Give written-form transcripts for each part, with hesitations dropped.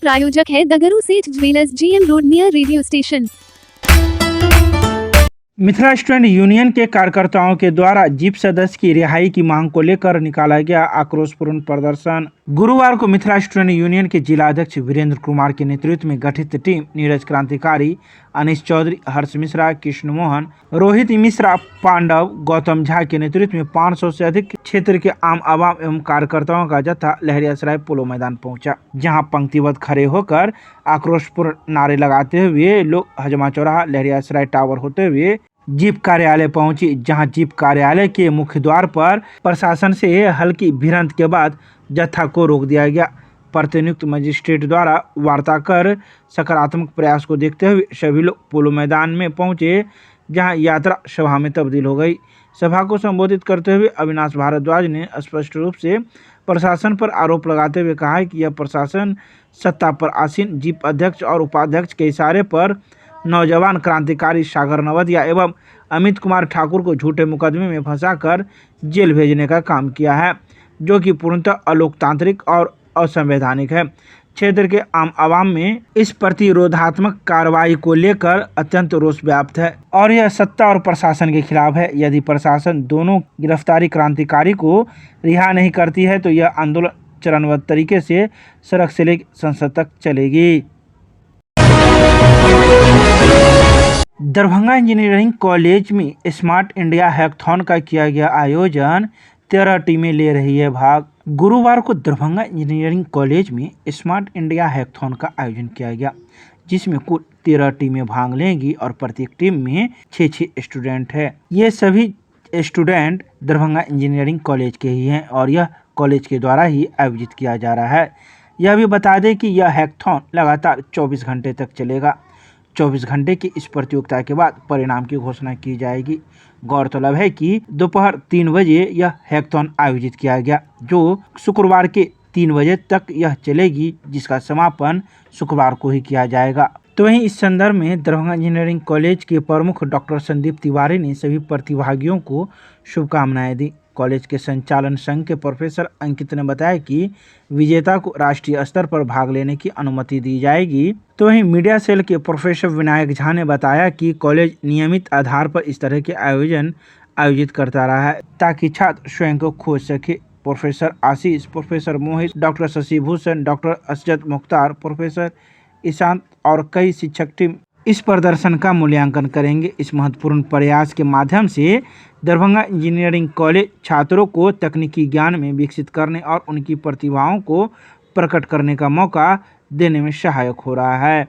प्रायोजक है दगरू सेठ jewellers, GM road near radio station. Mithila student union के कार्यकर्ताओं के द्वारा जीप सदस्य की रिहाई की मांग को लेकर निकाला गया आक्रोशपूर्ण प्रदर्शन। गुरुवार को मिथिला स्टूडेंट यूनियन के जिला अध्यक्ष वीरेंद्र कुमार के नेतृत्व में गठित टीम नीरज क्रांतिकारी, अनिश चौधरी, हर्ष मिश्रा, कृष्ण मोहन, रोहित मिश्रा, पांडव, गौतम झा के नेतृत्व में 500 से अधिक क्षेत्र के आम आवाम एवं कार्यकर्ताओं का जत्था लहरियासराय पोलो मैदान पहुंचा, जहां पंक्तिबद्ध खड़े होकर आक्रोशपूर्ण नारे लगाते हुए लोग हजमा चौराहा, लहरियासराय टावर होते हुए जीप कार्यालय पहुंची, जहां जीप कार्यालय के मुख्य द्वार पर प्रशासन से हल्की भिड़ंत के बाद जत्था को रोक दिया गया। प्रतिनियुक्त मजिस्ट्रेट द्वारा वार्ता कर सकारात्मक प्रयास को देखते हुए सभी लोग पोलो मैदान में पहुंचे, जहां यात्रा सभा में तब्दील हो गई। सभा को संबोधित करते हुए अविनाश भारद्वाज ने स्पष्ट रूप से प्रशासन पर आरोप लगाते हुए कहा कि यह प्रशासन सत्ता पर आसीन जीप अध्यक्ष और उपाध्यक्ष के इशारे पर नौजवान क्रांतिकारी सागर नवदिया एवं अमित कुमार ठाकुर को झूठे मुकदमे में फंसाकर जेल भेजने का काम किया है, जो कि पूर्णतः अलोकतांत्रिक और असंवैधानिक है। क्षेत्र के आम आवाम में इस प्रतिरोधात्मक कार्रवाई को लेकर अत्यंत रोष व्याप्त है और यह सत्ता और प्रशासन के खिलाफ है। यदि प्रशासन दोनों गिरफ्तारी क्रांतिकारी को रिहा नहीं करती है तो यह आंदोलन चरणबद्ध तरीके से सड़क से लेकर संसद तक चलेगी। दरभंगा इंजीनियरिंग कॉलेज में स्मार्ट इंडिया हैकाथॉन का किया गया आयोजन, 13 टीमें ले रही है भाग। गुरुवार को दरभंगा इंजीनियरिंग कॉलेज में स्मार्ट इंडिया हैकाथॉन का आयोजन किया गया, जिसमें कुल 13 टीमें भाग लेंगी और प्रत्येक टीम में 6 स्टूडेंट है। ये सभी स्टूडेंट दरभंगा इंजीनियरिंग कॉलेज के ही हैं और यह कॉलेज के द्वारा ही आयोजित किया जा रहा है। यह भी बता दें कि यह हैकाथॉन लगातार 24 घंटे तक चलेगा। 24 घंटे की इस प्रतियोगिता के बाद परिणाम की घोषणा की जाएगी। गौरतलब है कि दोपहर 3 बजे यह हैकाथॉन आयोजित किया गया, जो शुक्रवार के 3 बजे तक यह चलेगी, जिसका समापन शुक्रवार को ही किया जाएगा। तो वहीं इस संदर्भ में दरभंगा इंजीनियरिंग कॉलेज के प्रमुख डॉक्टर संदीप तिवारी ने सभी प्रतिभागियों को शुभकामनाएं दी। कॉलेज के संचालन संघ के प्रोफेसर अंकित ने बताया कि विजेता को राष्ट्रीय स्तर पर भाग लेने की अनुमति दी जाएगी। तो वहीं मीडिया सेल के प्रोफेसर विनायक झा ने बताया कि कॉलेज नियमित आधार पर इस तरह के आयोजन आयोजित करता रहा है ताकि छात्र स्वयं को खोज सके। Professor Ashish, professor Mohit, doctor Shashibhushan, doctor Asjad Mukhtar, professor Ishant और कई शिक्षक टीम इस प्रदर्शन का मूल्यांकन करेंगे। इस महत्वपूर्ण प्रयास के माध्यम से दरभंगा इंजीनियरिंग कॉलेज छात्रों को तकनीकी ज्ञान में विकसित करने और उनकी प्रतिभाओं को प्रकट करने का मौका देने में सहायक हो रहा है।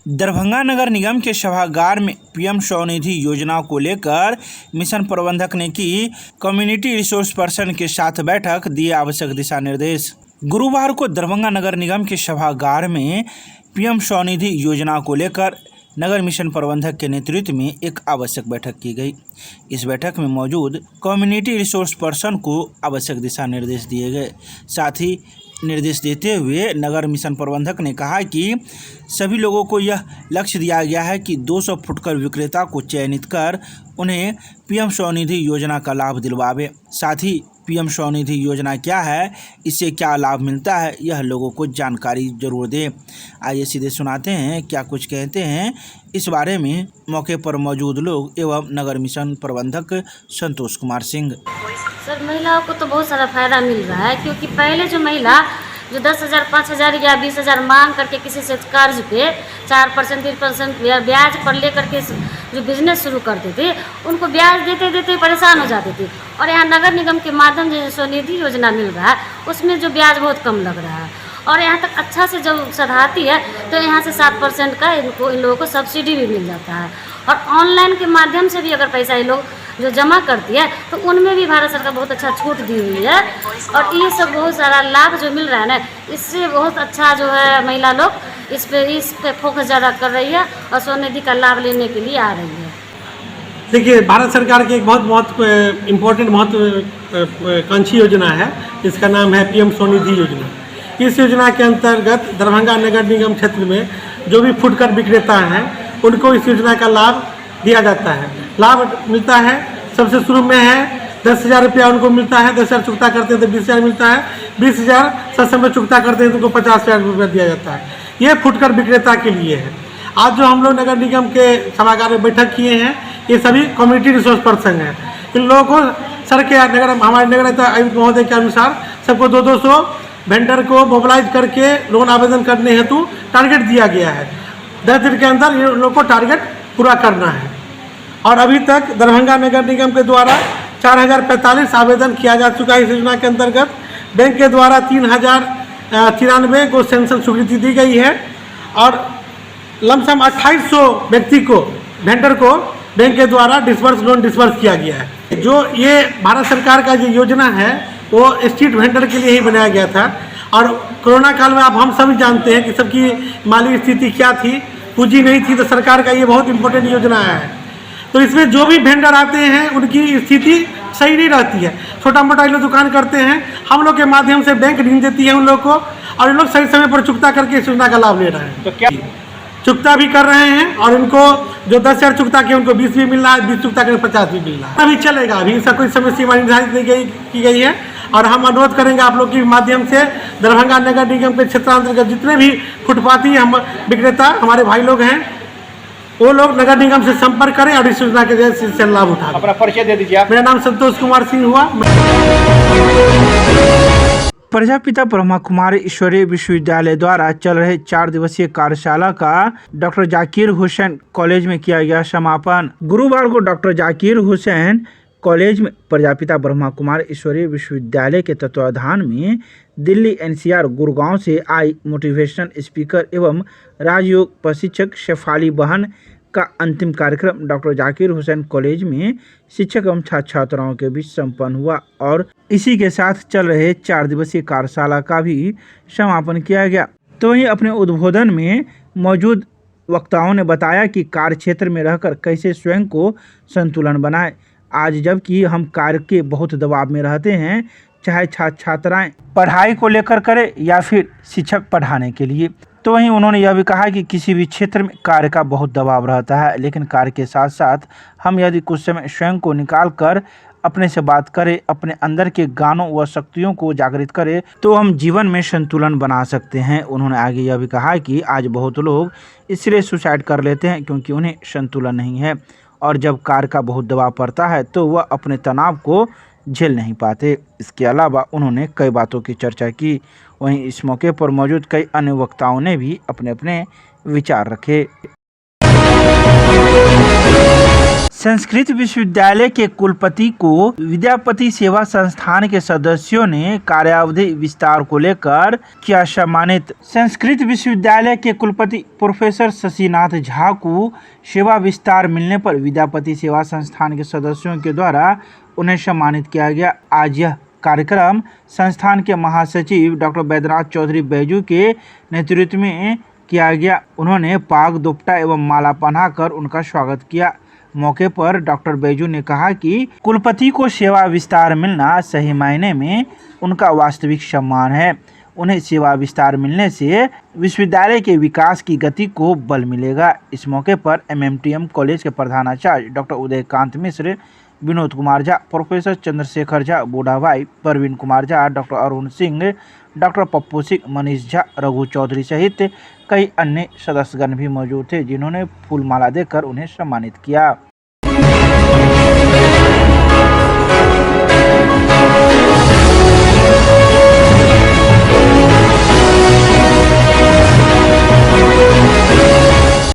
दरभंगा नगर निगम के सभागार में PM स्वनिधि योजना को लेकर मिशन प्रबंधक ने की कम्युनिटी रिसोर्स पर्सन के साथ बैठक, दिए आवश्यक दिशा निर्देश। गुरुवार को दरभंगा नगर निगम के सभागार में PM स्वनिधि योजना को लेकर नगर मिशन प्रबंधक के नेतृत्व में एक आवश्यक बैठक की गई। इस बैठक में मौजूद कम्युनिटी रिसोर्स पर्सन को आवश्यक दिशा निर्देश दिए गए। साथ ही निर्देश देते हुए नगर मिशन प्रबंधक ने कहा कि सभी लोगों को यह लक्ष्य दिया गया है कि 200 फुटकर विक्रेता को चयनित कर उन्हें PM स्वनिधि योजना का लाभ दिलवावे। साथ ही PM स्वनिधि योजना क्या है, इससे क्या लाभ मिलता है, यह लोगों को जानकारी जरूर दें। आइए सीधे सुनाते हैं क्या कुछ कहते हैं इस बारे में मौके पर मौजूद लोग एवं नगर मिशन प्रबंधक संतोष कुमार सिंह। सर, महिलाओं को तो बहुत सारा फायदा मिल रहा है, क्योंकि पहले जो महिला जो 10,000, 5,000 या 20,000 मांग करके किसी से कर्ज पे 4%, 3% ब्याज पर लेकर के जो बिजनेस शुरू करते थे, उनको ब्याज देते देते परेशान हो जाते थे। और यहाँ नगर निगम के माध्यम से स्वनिधि योजना मिल रहा है, उसमें जो ब्याज बहुत कम लग रहा है और यहाँ तक अच्छा से जब सधाती है तो यहाँ से 7% का इन लोगों को सब्सिडी भी मिल जाता है। और ऑनलाइन के माध्यम से भी अगर पैसा ये लोग जो जमा करती है तो उनमें भी भारत सरकार बहुत अच्छा छूट दी हुई है। और ये सब बहुत सारा लाभ जो मिल रहा है ना, इससे बहुत अच्छा जो है महिला लोग इस पे फोकस ज़्यादा कर रही है और स्वनिधि का लाभ लेने के लिए आ रही है। देखिए, भारत सरकार की एक बहुत इम्पोर्टेंट महत्वाकांक्षी योजना है, जिसका नाम है PM स्वनिधि योजना। इस योजना के अंतर्गत दरभंगा नगर निगम क्षेत्र में जो भी फुटकर विक्रेता हैं उनको इस योजना का लाभ दिया जाता है। लाभ मिलता है, सबसे शुरू में है 10,000 रुपया उनको मिलता है, 10,000 चुकता करते हैं तो 20,000 मिलता है, 20,000 सत्संग में चुकता करते हैं तो उनको 50,000 रुपया दिया जाता है। ये फुटकर विक्रेता के लिए है। आज जो हम लोग नगर निगम के सभागार में बैठक किए हैं, ये सभी कम्युनिटी रिसोर्स पर्सन हैं। इन लोगों को सर के हमारे नगर नेता आयुक्त महोदय के अनुसार सबको 200 वेंडर को मोबिलाइज करके लोन आवेदन करने हेतु टारगेट दिया गया है। 10 दिन के अंदर ये लोग को टारगेट पूरा करना है। और अभी तक दरभंगा नगर निगम के द्वारा 4045 आवेदन किया जा चुका है। इस योजना के अंतर्गत बैंक के द्वारा 3093 को सैंक्शन स्वीकृति दी गई है और लमसम 2800 व्यक्ति को वेंडर को बैंक के द्वारा लोन डिस्बर्स किया गया है। जो ये भारत सरकार का जो योजना है वो स्ट्रीट वेंडर के लिए ही बनाया गया था। और कोरोना काल में आप हम सभी जानते हैं कि सबकी माली स्थिति क्या थी, पूंजी नहीं थी, तो सरकार का ये बहुत इंपॉर्टेंट योजना है। तो इसमें जो भी वेंडर आते हैं उनकी स्थिति सही नहीं रहती है। छोटा मोटा लोग दुकान करते हैं, हम लोग के माध्यम से बैंक ऋण देती है उन लोग को और इन लोग सही समय पर चुकता करके इस योजना का लाभ ले रहे हैं। तो क्या चुकता भी कर रहे हैं और इनको जो 10,000 चुकता किए उनको 20 भी मिल रहा है, 20 चुकता करें 50 भी मिल रहा है। अभी चलेगा, अभी इसका कोई समय सीमा निर्धारित नहीं की गई है। और हम अनुरोध करेंगे आप लोग के माध्यम से दरभंगा नगर निगम के क्षेत्रांतर्गत जितने भी फुटपाथी हम विक्रेता हमारे भाई लोग हैं वो लोग नगर निगम से संपर्क करें और इस योजना के से लाभ उठाएं। अपना परिचय दे दीजिए। मेरा नाम संतोष कुमार सिंह हुआ। प्रजापिता ब्रह्मा कुमारी ईश्वरीय विश्वविद्यालय द्वारा चल रहे 4 दिवसीय कार्यशाला का डॉक्टर जाकिर हुसैन कॉलेज में किया गया समापन। गुरुवार को डॉक्टर जाकिर हुसैन कॉलेज में प्रजापिता ब्रह्मा कुमारी ईश्वरीय विश्वविद्यालय के तत्वाधान में दिल्ली NCR गुड़गांव से आई मोटिवेशनल स्पीकर एवं राजयोग प्रशिक्षक शेफाली बहन का अंतिम कार्यक्रम डॉक्टर जाकिर हुसैन कॉलेज में शिक्षक एवं छात्र छात्राओं के बीच संपन्न हुआ और इसी के साथ चल रहे 4 दिवसीय कार्यशाला का भी समापन किया गया। तो वहीं अपने उद्बोधन में मौजूद वक्ताओं ने बताया कि कार्य क्षेत्र में रहकर कैसे स्वयं को संतुलन बनाए। आज जबकि हम कार्य के बहुत दबाव में रहते हैं, चाहे छात्र छात्राएं पढ़ाई को लेकर करें या फिर शिक्षक पढ़ाने के लिए। तो वहीं उन्होंने यह भी कहा कि किसी भी क्षेत्र में कार्य का बहुत दबाव रहता है, लेकिन कार्य के साथ साथ हम यदि कुछ समय स्वयं को निकाल कर अपने से बात करें, अपने अंदर के गानों व शक्तियों को जागृत करें, तो हम जीवन में संतुलन बना सकते हैं। उन्होंने आगे यह भी कहा कि आज बहुत लोग इसलिए सुसाइड कर लेते हैं क्योंकि उन्हें संतुलन नहीं है और जब कार्य का बहुत दबाव पड़ता है तो वह अपने तनाव को झेल नहीं पाते। इसके अलावा उन्होंने कई बातों की चर्चा की। वहीं इस मौके पर मौजूद कई अन्य वक्ताओं ने भी अपने अपने विचार रखे। संस्कृत विश्वविद्यालय के कुलपति को विद्यापति सेवा संस्थान के सदस्यों ने कार्यावधि विस्तार को लेकर किया सम्मानित। संस्कृत विश्वविद्यालय के कुलपति प्रोफेसर शशिनाथ झा को सेवा विस्तार मिलने पर विद्यापति सेवा संस्थान के सदस्यों के द्वारा उन्हें सम्मानित किया गया। आज यह कार्यक्रम संस्थान के महासचिव डॉक्टर बैद्यनाथ चौधरी बैजू के नेतृत्व में किया गया। उन्होंने पाग दुपट्टा एवं माला पहनाकर उनका स्वागत किया। मौके पर डॉक्टर बैजू ने कहा कि कुलपति को सेवा विस्तार मिलना सही मायने में उनका वास्तविक सम्मान है। उन्हें सेवा विस्तार मिलने से विश्वविद्यालय के विकास की गति को बल मिलेगा। इस मौके पर MMTM कॉलेज के प्रधानाचार्य doctor Udaykant Mishra, Vinod Kumar Jha, professor Chandrashekhar Jha, Budhabhai, Praveen Kumar Jha, doctor Arun Singh, doctor Pappu Singh, Manish Jha, Raghu Chaudhary सहित कई अन्य सदस्यगण भी मौजूद थे, जिन्होंने फूल माला देकर उन्हें सम्मानित किया।